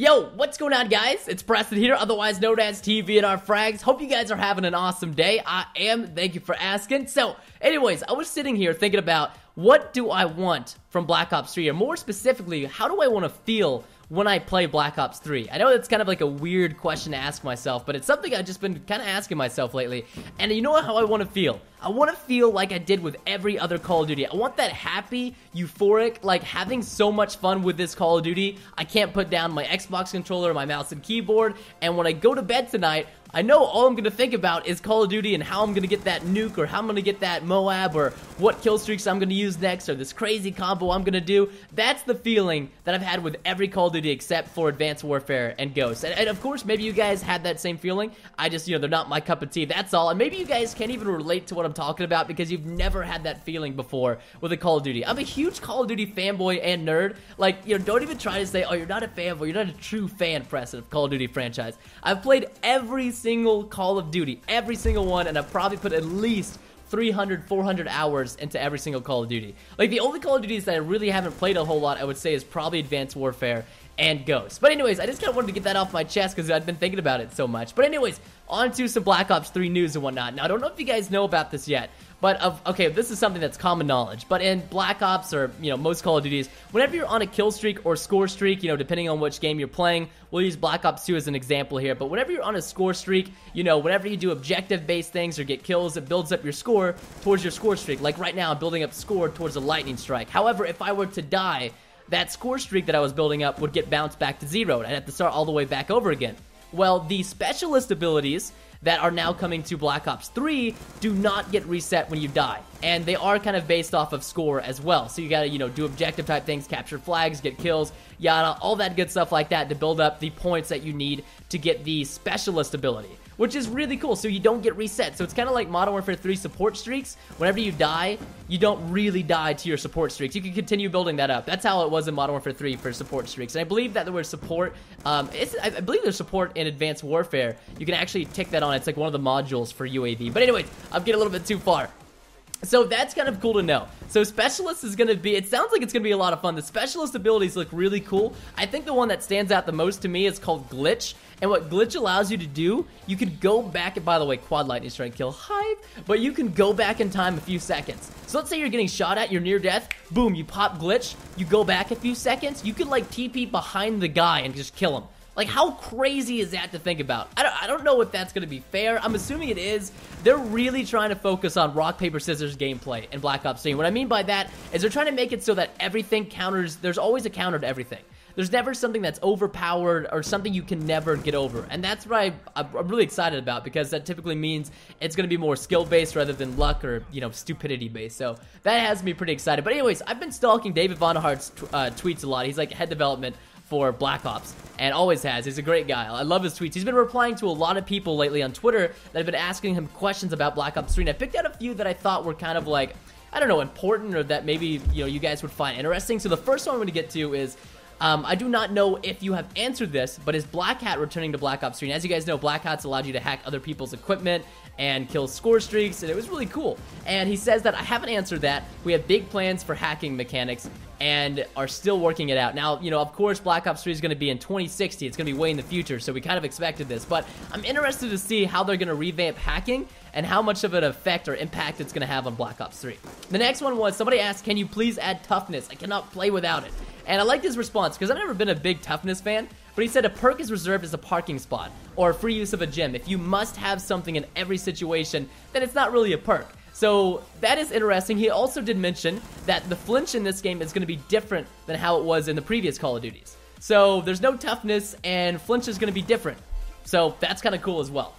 Yo, what's going on, guys? It's Preston here, otherwise known as TV and our frags. Hope you guys are having an awesome day. I am. Thank you for asking. So, anyways, I was sitting here thinking about what do I want from Black Ops 3, or more specifically, how do I want to feel when I play Black Ops 3? I know it's kind of like a weird question to ask myself, but it's something I've just been kind of asking myself lately. And you know how I want to feel? I want to feel like I did with every other Call of Duty. I want that happy, euphoric, like having so much fun with this Call of Duty. I can't put down my Xbox controller, my mouse and keyboard, and when I go to bed tonight, I know all I'm going to think about is Call of Duty and how I'm going to get that nuke, or how I'm going to get that Moab, or what kill streaks I'm going to use next, or this crazy combo I'm going to do. That's the feeling that I've had with every Call of Duty except for Advanced Warfare and Ghosts. And of course, maybe you guys had that same feeling. I just, they're not my cup of tea. That's all. And maybe you guys can't even relate to what I'm talking about because you've never had that feeling before with a Call of Duty. I'm a huge Call of Duty fanboy and nerd. Like, don't even try to say, oh, you're not a fanboy. You're not a true fan, Preston, of Call of Duty franchise. I've played every single Call of Duty, every single one, and I've probably put at least 300, 400 hours into every single Call of Duty. Like, the only Call of Duties that I really haven't played a whole lot, I would say, is probably Advanced Warfare and Ghosts. But anyways, I just kind of wanted to get that off my chest because I've been thinking about it so much. But anyways, on to some Black Ops 3 news and whatnot. Now, I don't know if you guys know about this yet, but okay, this is something that's common knowledge. But in Black Ops, or most Call of Duties, whenever you're on a kill streak or score streak, depending on which game you're playing, we'll use Black Ops 2 as an example here. But whenever you're on a score streak, whenever you do objective-based things or get kills, it builds up your score towards your score streak. Like right now, I'm building up score towards a lightning strike. However, if I were to die, that score streak that I was building up would get bounced back to zero, and I'd have to start all the way back over again. Well, the specialist abilities that are now coming to Black Ops 3 do not get reset when you die, and they are kind of based off of score as well. So you gotta, do objective type things, capture flags, get kills, yada, all that good stuff like that to build up the points that you need to get the specialist ability, which is really cool, so you don't get reset. So it's kind of like Modern Warfare 3 support streaks. Whenever you die, you don't really die to your support streaks. You can continue building that up. That's how it was in Modern Warfare 3 for support streaks. And I believe that there was support, I believe there's support in Advanced Warfare. You can actually tick that on. It's like one of the modules for UAV. But anyways, I'm getting a little bit too far. So that's kind of cool to know. So Specialist is going to be, it sounds like it's going to be a lot of fun. The Specialist abilities look really cool. I think the one that stands out the most to me is called Glitch. And what Glitch allows you to do, you can go back, and by the way, quad lightning strike kill, hype, but you can go back in time a few seconds. So let's say you're getting shot at, you're near death, boom, you pop Glitch, you go back a few seconds, you can like TP behind the guy and just kill him. Like, how crazy is that to think about? I don't know if that's going to be fair. I'm assuming it is. They're really trying to focus on rock, paper, scissors gameplay in Black Ops 3. What I mean by that is they're trying to make it so that everything counters. There's always a counter to everything. There's never something that's overpowered or something you can never get over. And that's what I'm really excited about, because that typically means it's going to be more skill-based rather than luck or, stupidity-based. So that has me pretty excited. But anyways, I've been stalking David Vonnehart's tweets a lot. He's like head development for Black Ops, and always has. He's a great guy. I love his tweets. He's been replying to a lot of people lately on Twitter that have been asking him questions about Black Ops 3, and I picked out a few that I thought were kind of like, I don't know, important, or that maybe, you guys would find interesting. So the first one I'm going to get to is, I do not know if you have answered this, but is Black Hat returning to Black Ops 3? And as you guys know, Black Hat's allowed you to hack other people's equipment and kill score streaks, and it was really cool. And he says that I haven't answered that. We have big plans for hacking mechanics and are still working it out. Now, of course, Black Ops 3 is going to be in 2060. It's going to be way in the future, so we kind of expected this. But I'm interested to see how they're going to revamp hacking and how much of an effect or impact it's going to have on Black Ops 3. The next one was, somebody asked, can you please add Toughness? I cannot play without it. And I liked his response, because I've never been a big Toughness fan, but he said a perk is reserved as a parking spot or free use of a gym. If you must have something in every situation, then it's not really a perk. So that is interesting. He also did mention that the flinch in this game is going to be different than how it was in the previous Call of Duties. So there's no Toughness, and flinch is going to be different. So that's kind of cool as well.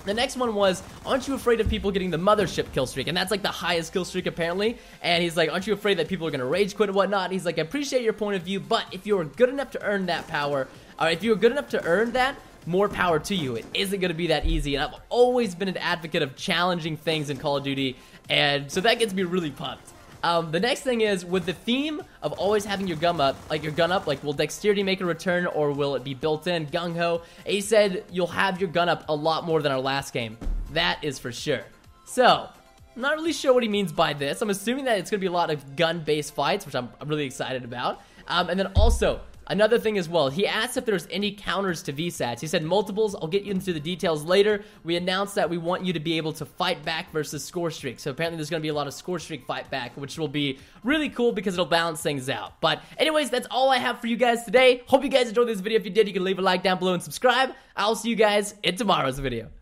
The next one was, aren't you afraid of people getting the mothership kill streak? And that's like the highest kill streak apparently. And he's like, aren't you afraid that people are going to rage quit and whatnot? And he's like, I appreciate your point of view, but if you are good enough to earn that power, or if you are good enough to earn that, more power to you. It isn't going to be that easy. And I've always been an advocate of challenging things in Call of Duty, and so that gets me really pumped. The next thing is, with the theme of always having your gun up, will dexterity make a return, or will it be built in? Gung-ho. He said you'll have your gun up a lot more than our last game. That is for sure. So, I'm not really sure what he means by this. I'm assuming that it's going to be a lot of gun-based fights, which I'm really excited about. And then also, another thing as well, he asked if there's any counters to VSATs. He said multiples. I'll get you into the details later. We announced that we want you to be able to fight back versus score streak. So apparently there's going to be a lot of score streak fight back, which will be really cool because it'll balance things out. But anyways, that's all I have for you guys today. Hope you guys enjoyed this video. If you did, you can leave a like down below and subscribe. I'll see you guys in tomorrow's video.